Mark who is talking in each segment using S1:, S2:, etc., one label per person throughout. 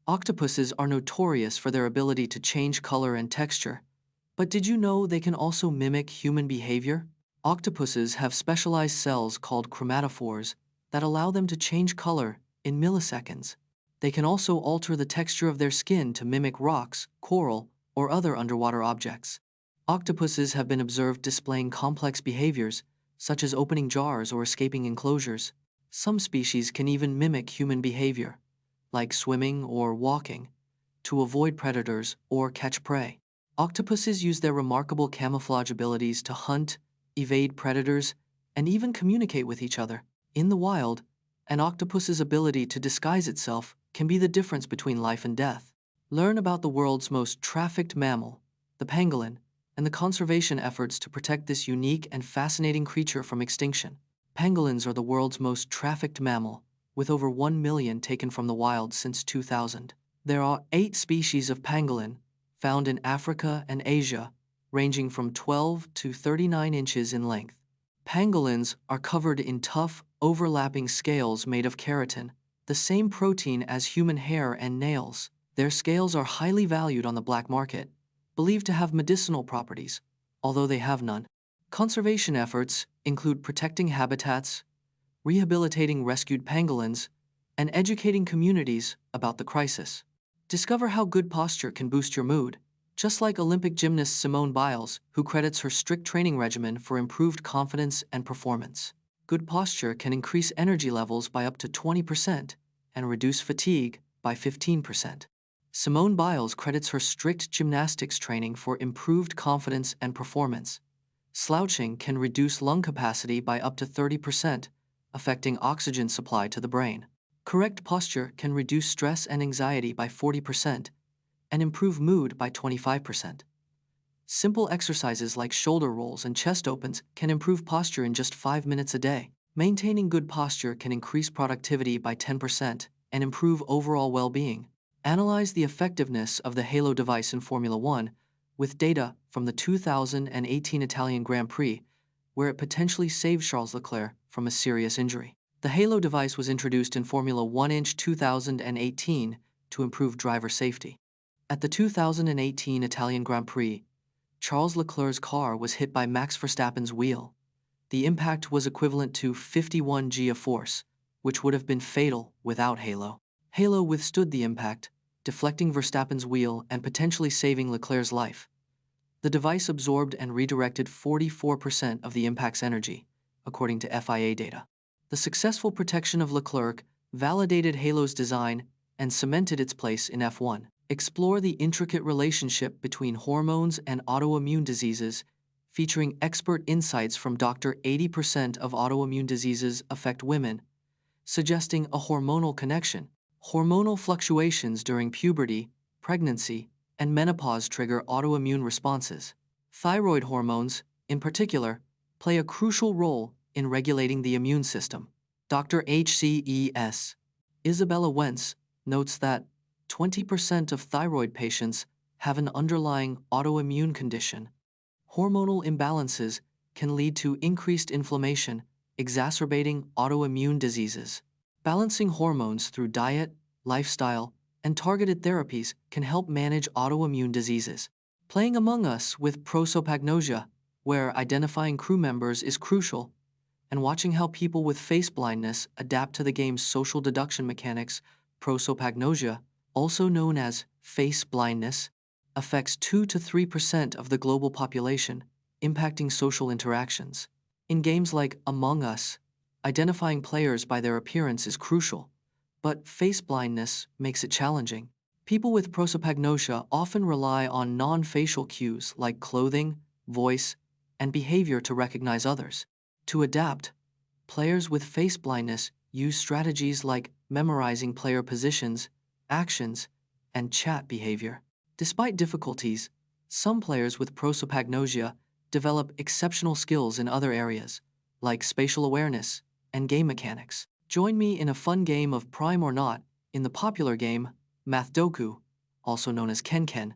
S1: Octopuses are notorious for their ability to change color and texture. But did you know they can also mimic human behavior? Octopuses have specialized cells called chromatophores that allow them to change color in milliseconds. They can also alter the texture of their skin to mimic rocks, coral, or other underwater objects. Octopuses have been observed displaying complex behaviors, such as opening jars or escaping enclosures. Some species can even mimic human behavior, like swimming or walking, to avoid predators or catch prey. Octopuses use their remarkable camouflage abilities to hunt, evade predators, and even communicate with each other. In the wild, an octopus's ability to disguise itself can be the difference between life and death. Learn about the world's most trafficked mammal, the pangolin, and the conservation efforts to protect this unique and fascinating creature from extinction. Pangolins are the world's most trafficked mammal, with over 1 million taken from the wild since 2000. There are 8 species of pangolin found in Africa and Asia, ranging from 12 to 39 inches in length. Pangolins are covered in tough, overlapping scales made of keratin, the same protein as human hair and nails. Their scales are highly valued on the black market, believed to have medicinal properties, although they have none. Conservation efforts include protecting habitats, rehabilitating rescued pangolins, and educating communities about the crisis. Discover how good posture can boost your mood, just like Olympic gymnast Simone Biles, who credits her strict training regimen for improved confidence and performance. Good posture can increase energy levels by up to 20% and reduce fatigue by 15%. Simone Biles credits her strict gymnastics training for improved confidence and performance. Slouching can reduce lung capacity by up to 30%, affecting oxygen supply to the brain. Correct posture can reduce stress and anxiety by 40% and improve mood by 25%. Simple exercises like shoulder rolls and chest opens can improve posture in just 5 minutes a day. Maintaining good posture can increase productivity by 10% and improve overall well-being. Analyze the effectiveness of the Halo device in Formula One with data from the 2018 Italian Grand Prix, where it potentially saved Charles Leclerc from a serious injury. The Halo device was introduced in Formula One in 2018 to improve driver safety. At the 2018 Italian Grand Prix, Charles Leclerc's car was hit by Max Verstappen's wheel. The impact was equivalent to 51 g of force, which would have been fatal without Halo. Halo withstood the impact, deflecting Verstappen's wheel and potentially saving Leclerc's life. The device absorbed and redirected 44% of the impact's energy, according to FIA data. The successful protection of Leclerc validated Halo's design and cemented its place in F1. Explore the intricate relationship between hormones and autoimmune diseases, featuring expert insights from Dr. 80% of autoimmune diseases affect women, suggesting a hormonal connection. Hormonal fluctuations during puberty, pregnancy, and menopause trigger autoimmune responses. Thyroid hormones, in particular, play a crucial role in regulating the immune system. Dr. HCES Izabella Wentz notes that 20% of thyroid patients have an underlying autoimmune condition. Hormonal imbalances can lead to increased inflammation, exacerbating autoimmune diseases. Balancing hormones through diet, lifestyle, and targeted therapies can help manage autoimmune diseases. Playing Among Us with Prosopagnosia, where identifying crew members is crucial, and watching how people with face blindness adapt to the game's social deduction mechanics. Prosopagnosia, also known as face blindness, affects 2 to 3% of the global population, impacting social interactions. In games like Among Us, identifying players by their appearance is crucial, but face blindness makes it challenging. People with prosopagnosia often rely on non-facial cues like clothing, voice, and behavior to recognize others. To adapt, players with face blindness use strategies like memorizing player positions, actions, and chat behavior. Despite difficulties, some players with prosopagnosia develop exceptional skills in other areas, like spatial awareness and game mechanics. Join me in a fun game of Prime or Not in the popular game Mathdoku, also known as KenKen,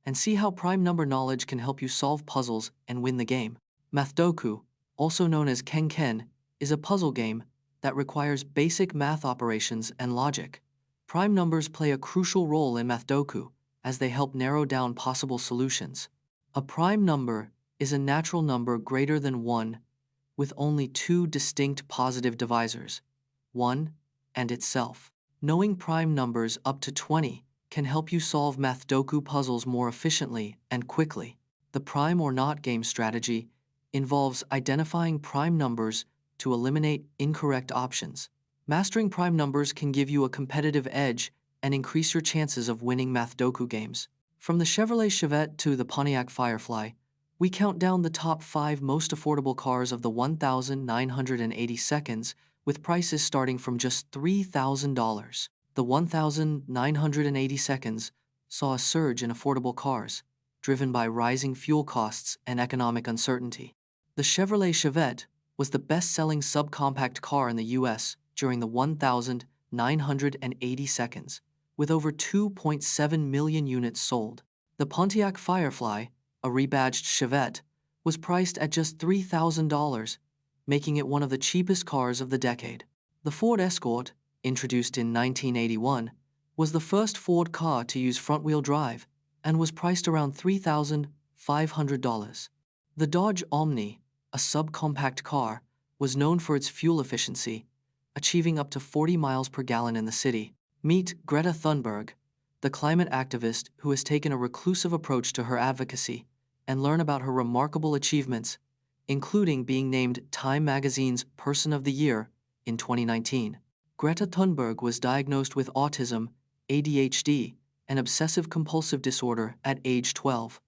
S1: and see how prime number knowledge can help you solve puzzles and win the game. Mathdoku, also known as KenKen, is a puzzle game that requires basic math operations and logic. Prime numbers play a crucial role in Mathdoku, as they help narrow down possible solutions. A prime number is a natural number greater than 1 with only two distinct positive divisors, 1 and itself. Knowing prime numbers up to 20 can help you solve Mathdoku puzzles more efficiently and quickly. The prime or not game strategy involves identifying prime numbers to eliminate incorrect options. Mastering prime numbers can give you a competitive edge and increase your chances of winning Mathdoku games. From the Chevrolet Chevette to the Pontiac Firefly, we count down the top 5 most affordable cars of the 1,980 seconds, with prices starting from just $3,000. The 1,980 seconds saw a surge in affordable cars, driven by rising fuel costs and economic uncertainty. The Chevrolet Chevette was the best-selling subcompact car in the U.S. during the 1,980 seconds, with over 2.7 million units sold. The Pontiac Firefly, a rebadged Chevette, was priced at just $3,000, making it one of the cheapest cars of the decade. The Ford Escort, introduced in 1981, was the first Ford car to use front-wheel drive and was priced around $3,500. The Dodge Omni, a subcompact car, was known for its fuel efficiency, achieving up to 40 miles per gallon in the city. Meet Greta Thunberg, the climate activist who has taken a reclusive approach to her advocacy, and learn about her remarkable achievements, including being named Time magazine's Person of the Year in 2019. Greta Thunberg was diagnosed with autism, ADHD, and obsessive-compulsive disorder at age 12.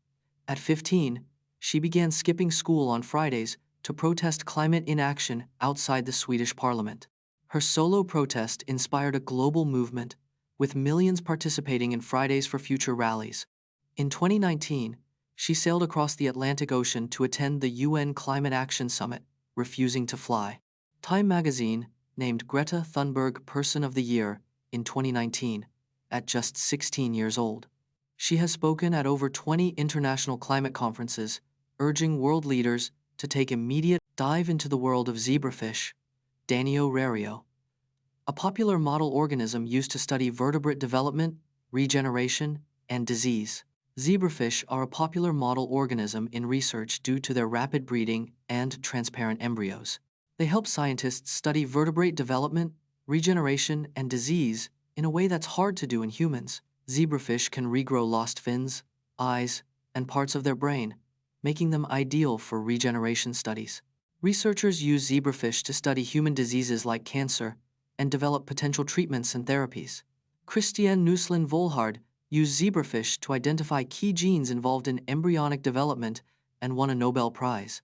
S1: At 15, she began skipping school on Fridays to protest climate inaction outside the Swedish parliament. Her solo protest inspired a global movement, with millions participating in Fridays for Future rallies. In 2019, she sailed across the Atlantic Ocean to attend the UN Climate Action Summit, refusing to fly. Time magazine named Greta Thunberg Person of the Year in 2019, at just 16 years old. She has spoken at over 20 international climate conferences, urging world leaders to take immediate dive into the world of zebrafish, Danio, a popular model organism used to study vertebrate development, regeneration, and disease. Zebrafish are a popular model organism in research due to their rapid breeding and transparent embryos. They help scientists study vertebrate development, regeneration, and disease in a way that's hard to do in humans. Zebrafish can regrow lost fins, eyes, and parts of their brain, making them ideal for regeneration studies. Researchers use zebrafish to study human diseases like cancer and develop potential treatments and therapies. Christiane Nüsslein-Volhard used zebrafish to identify key genes involved in embryonic development and won a Nobel Prize.